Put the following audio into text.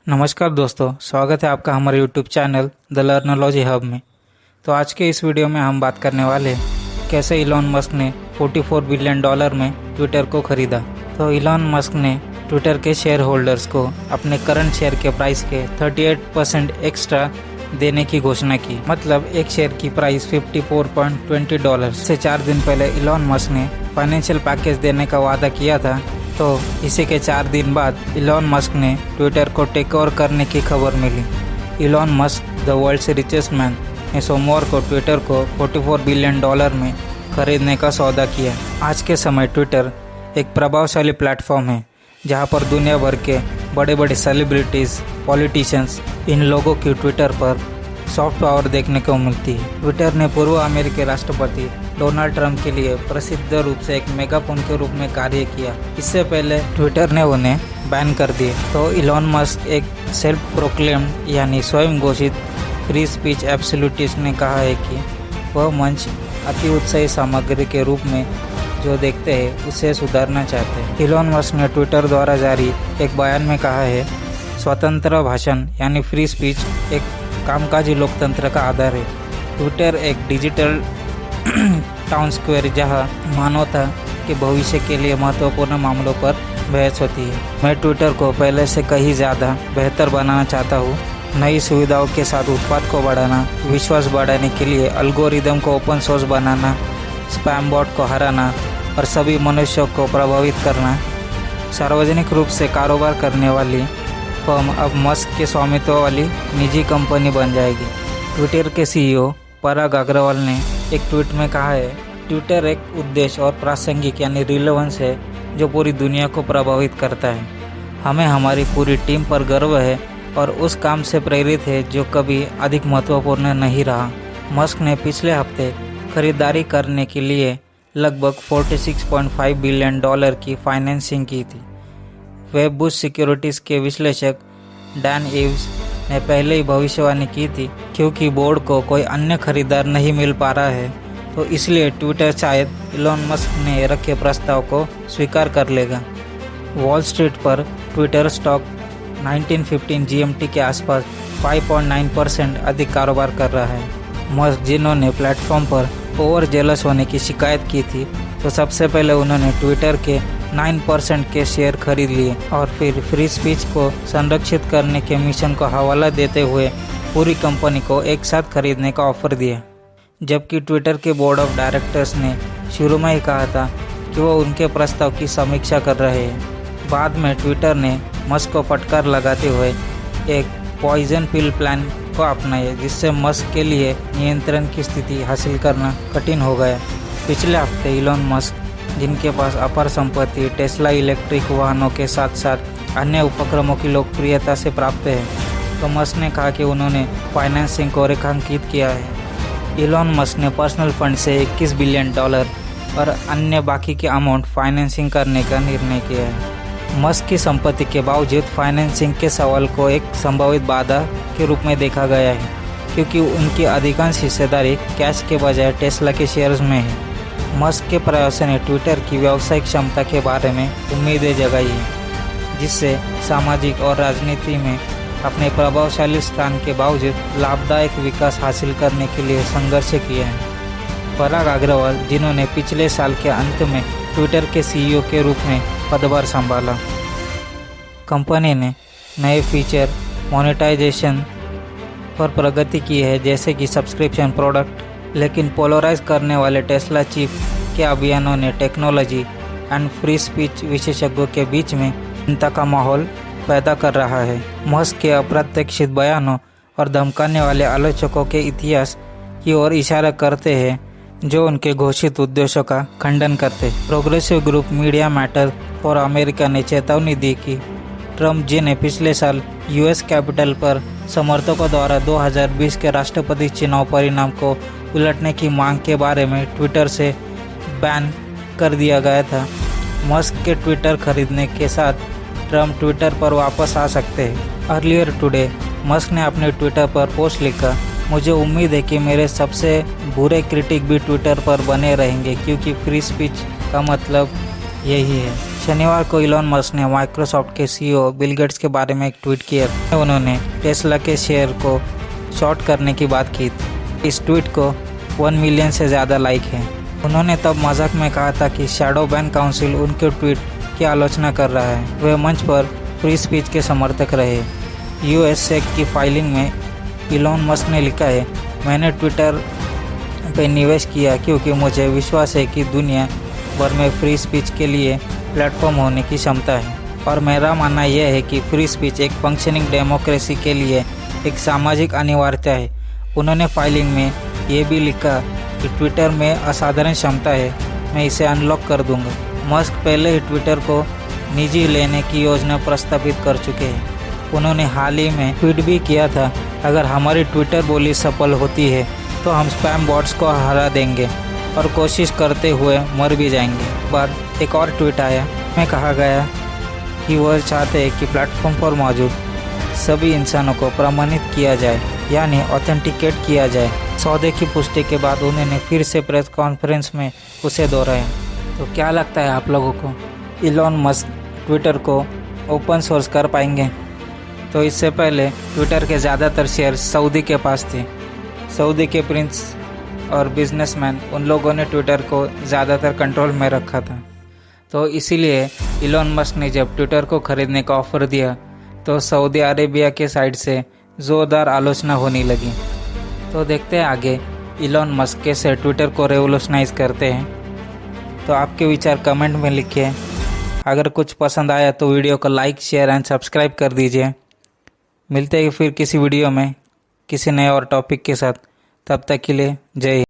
नमस्कार दोस्तों, स्वागत है आपका हमारे YouTube चैनल द लर्नोलॉजी हब में। तो आज के इस वीडियो में हम बात करने वाले हैं कैसे इलॉन मस्क ने $44 बिलियन में ट्विटर को खरीदा। तो इलॉन मस्क ने ट्विटर के शेयर होल्डर्स को अपने करंट शेयर के प्राइस के 38% एक्स्ट्रा देने की घोषणा की। मतलब एक शेयर की प्राइस $54.20 से 4 दिन पहले इलॉन मस्क ने फाइनेंशियल पैकेज देने का वादा किया था। तो इसी के 4 दिन बाद इलॉन मस्क ने ट्विटर को टेक ओवर करने की खबर मिली। Elon Musk the world's richest man ने सोमवार को ट्विटर को $44 बिलियन में खरीदने का सौदा किया। आज के समय ट्विटर एक प्रभावशाली प्लेटफॉर्म है जहां पर दुनिया भर के बड़े बड़े सेलिब्रिटीज़, पॉलिटिशियंस, इन लोगों की ट्विटर पर सॉफ्ट पावर देखने को मिलती है। ट्विटर ने पूर्व अमेरिकी राष्ट्रपति डोनाल्ड ट्रंप के लिए प्रसिद्ध रूप से एक मेगाफोन के रूप में कार्य किया। इससे पहले ट्विटर ने उन्हें बैन कर दिए। तो इलॉन मस्क एक सेल्फ प्रोक्लेम्ड यानी स्वयं घोषित फ्री स्पीच एब्सोल्यूटिस्ट ने कहा है कि वह मंच अति उत्साही सामग्री के रूप में जो देखते हैं उसे सुधारना चाहते हैं। इलॉन मस्क ने ट्विटर द्वारा जारी एक बयान में कहा है, स्वतंत्र भाषण यानी फ्री स्पीच एक कामकाजी लोकतंत्र का आधार है। ट्विटर एक डिजिटल टाउन स्क्वायर जहां मानवता के भविष्य के लिए महत्वपूर्ण मामलों पर बहस होती है। मैं ट्विटर को पहले से कहीं ज़्यादा बेहतर बनाना चाहता हूँ। नई सुविधाओं के साथ उत्पाद को बढ़ाना, विश्वास बढ़ाने के लिए एल्गोरिदम को ओपन सोर्स बनाना, स्पैम बॉट को हराना और सभी मनुष्यों को प्रभावित करना। सार्वजनिक रूप से कारोबार करने वाली फर्म अब मस्क के स्वामित्व वाली निजी कंपनी बन जाएगी। ट्विटर के सीईओ पराग अग्रवाल ने एक ट्वीट में कहा है, ट्विटर एक उद्देश्य और प्रासंगिक यानी रिलेवेंस है जो पूरी दुनिया को प्रभावित करता है। हमें हमारी पूरी टीम पर गर्व है और उस काम से प्रेरित है जो कभी अधिक महत्वपूर्ण नहीं रहा। मस्क ने पिछले हफ्ते खरीदारी करने के लिए लगभग $46.5 बिलियन की फाइनेंसिंग की थी। वेबबूस्ट सिक्योरिटीज़ के विश्लेषक डैन ईव्स ने पहले ही भविष्यवाणी की थी, क्योंकि बोर्ड को कोई अन्य खरीदार नहीं मिल पा रहा है तो इसलिए ट्विटर शायद इलॉन मस्क ने रखे प्रस्ताव को स्वीकार कर लेगा। वॉल स्ट्रीट पर ट्विटर स्टॉक 1915 GMT के आसपास 5.9% अधिक कारोबार कर रहा है। मस्क जिन्होंने प्लेटफॉर्म पर ओवर जेलस होने की शिकायत की थी, तो सबसे पहले उन्होंने ट्विटर के 9% के शेयर खरीद लिए और फिर फ्री स्पीच को संरक्षित करने के मिशन को हवाला देते हुए पूरी कंपनी को एक साथ खरीदने का ऑफर दिया। जबकि ट्विटर के बोर्ड ऑफ डायरेक्टर्स ने शुरू में ही कहा था कि वो उनके प्रस्ताव की समीक्षा कर रहे हैं। बाद में ट्विटर ने मस्क को फटकार लगाते हुए एक पॉइजन पिल प्लान को अपनाया, जिससे मस्क के लिए नियंत्रण की स्थिति हासिल करना कठिन हो गया। पिछले हफ्ते इलॉन मस्क, जिनके पास अपार संपत्ति टेस्ला इलेक्ट्रिक वाहनों के साथ साथ अन्य उपक्रमों की लोकप्रियता से प्राप्त है, तो मस्क ने कहा कि उन्होंने फाइनेंसिंग को रेखांकित किया है। इलॉन मस्क ने पर्सनल फंड से $21 बिलियन और अन्य बाकी के अमाउंट फाइनेंसिंग करने का निर्णय किया है। मस्क की संपत्ति के बावजूद फाइनेंसिंग के सवाल को एक संभावित बाधा के रूप में देखा गया है, क्योंकि उनकी अधिकांश हिस्सेदारी कैश के बजाय टेस्ला के शेयर्स में है। मस्क के प्रयासों ने ट्विटर की व्यावसायिक क्षमता के बारे में उम्मीदें जगाई है, जिससे सामाजिक और राजनीति में अपने प्रभावशाली स्थान के बावजूद लाभदायक विकास हासिल करने के लिए संघर्ष किया है। पराग अग्रवाल, जिन्होंने पिछले साल के अंत में ट्विटर के सीईओ के रूप में पदभार संभाला, कंपनी ने नए फीचर मोनेटाइजेशन पर प्रगति की है, जैसे कि सब्सक्रिप्शन प्रोडक्ट, लेकिन पोलराइज करने वाले टेस्ला चिप के अभियानों ने टेक्नोलॉजी एंड फ्री स्पीच विशेषज्ञों के बीच में चिंता का माहौल पैदा कर रहा है। मस्क के अप्रत्याशित बयानों और धमकाने वाले आलोचकों के इतिहास की ओर इशारा करते हैं, जो उनके घोषित उद्देश्यों का खंडन करते। Progressive group media matter for America ने चेतावनी दी कि ट्रंप, जिन्हें पिछले साल US कैपिटल पर समर्थकों द्वारा 2020 के राष्ट्रपति चुनाव परिणाम को उलटने की मांग के बारे में ट्विटर से बैन कर दिया गया था। मस्क के ट्विटर खरीदने के साथ ट्रंप ट्विटर पर वापस आ सकते हैं। अर्लियर टुडे मस्क ने अपने ट्विटर पर पोस्ट लिखा, मुझे उम्मीद है कि मेरे सबसे बुरे क्रिटिक भी ट्विटर पर बने रहेंगे, क्योंकि फ्री स्पीच का मतलब यही है। शनिवार को इलॉन मस्क ने माइक्रोसॉफ्ट के सीईओ बिल गेट्स के बारे में एक ट्वीट किया। उन्होंने टेस्ला के शेयर को शॉर्ट करने की बात की। इस ट्वीट को 1 मिलियन से ज़्यादा लाइक है। उन्होंने तब मजाक में कहा था कि शैडो बैन काउंसिल उनके ट्वीट की आलोचना कर रहा है। वे मंच पर फ्री स्पीच के समर्थक रहे। यूएस सेक की फाइलिंग में इलॉन मस्क ने लिखा है, मैंने ट्विटर पे निवेश किया क्योंकि मुझे विश्वास है कि दुनिया भर में फ्री स्पीच के लिए प्लेटफॉर्म होने की क्षमता है और मेरा मानना यह है कि फ्री स्पीच एक फंक्शनिंग डेमोक्रेसी के लिए एक सामाजिक अनिवार्यता है। उन्होंने फाइलिंग में ये भी लिखा कि ट्विटर में असाधारण क्षमता है, मैं इसे अनलॉक कर दूंगा। मस्क पहले ही ट्विटर को निजी लेने की योजना प्रस्तावित कर चुके हैं। उन्होंने हाल ही में ट्वीट भी किया था, अगर हमारी ट्विटर बोली सफल होती है तो हम स्पैम बॉट्स को हरा देंगे और कोशिश करते हुए मर भी जाएंगे। बाद एक और ट्वीट आया में कहा गया कि वह चाहते हैं कि प्लेटफॉर्म पर मौजूद सभी इंसानों को प्रमाणित किया जाए, यानी ऑथेंटिकेट किया जाए। सौदे की पुष्टि के बाद उन्होंने फिर से प्रेस कॉन्फ्रेंस में उसे दोहराया। तो क्या लगता है आप लोगों को, इलॉन मस्क ट्विटर को ओपन सोर्स कर पाएंगे? तो इससे पहले ट्विटर के ज़्यादातर शेयर सऊदी के पास थे। सऊदी के प्रिंस और बिजनेसमैन, उन लोगों ने ट्विटर को ज़्यादातर कंट्रोल में रखा था। तो इसीलिए इलॉन मस्क ने जब ट्विटर को खरीदने का ऑफर दिया तो सऊदी अरेबिया के साइड से ज़ोरदार आलोचना होने लगी। तो देखते हैं आगे इलॉन मस्क कैसे ट्विटर को रेवोल्यूशनाइज करते हैं। तो आपके विचार कमेंट में लिखिए। अगर कुछ पसंद आया तो वीडियो को लाइक, शेयर एंड सब्सक्राइब कर दीजिए। मिलते हैं फिर किसी वीडियो में किसी नए और टॉपिक के साथ। तब तक के लिए जय हिंद।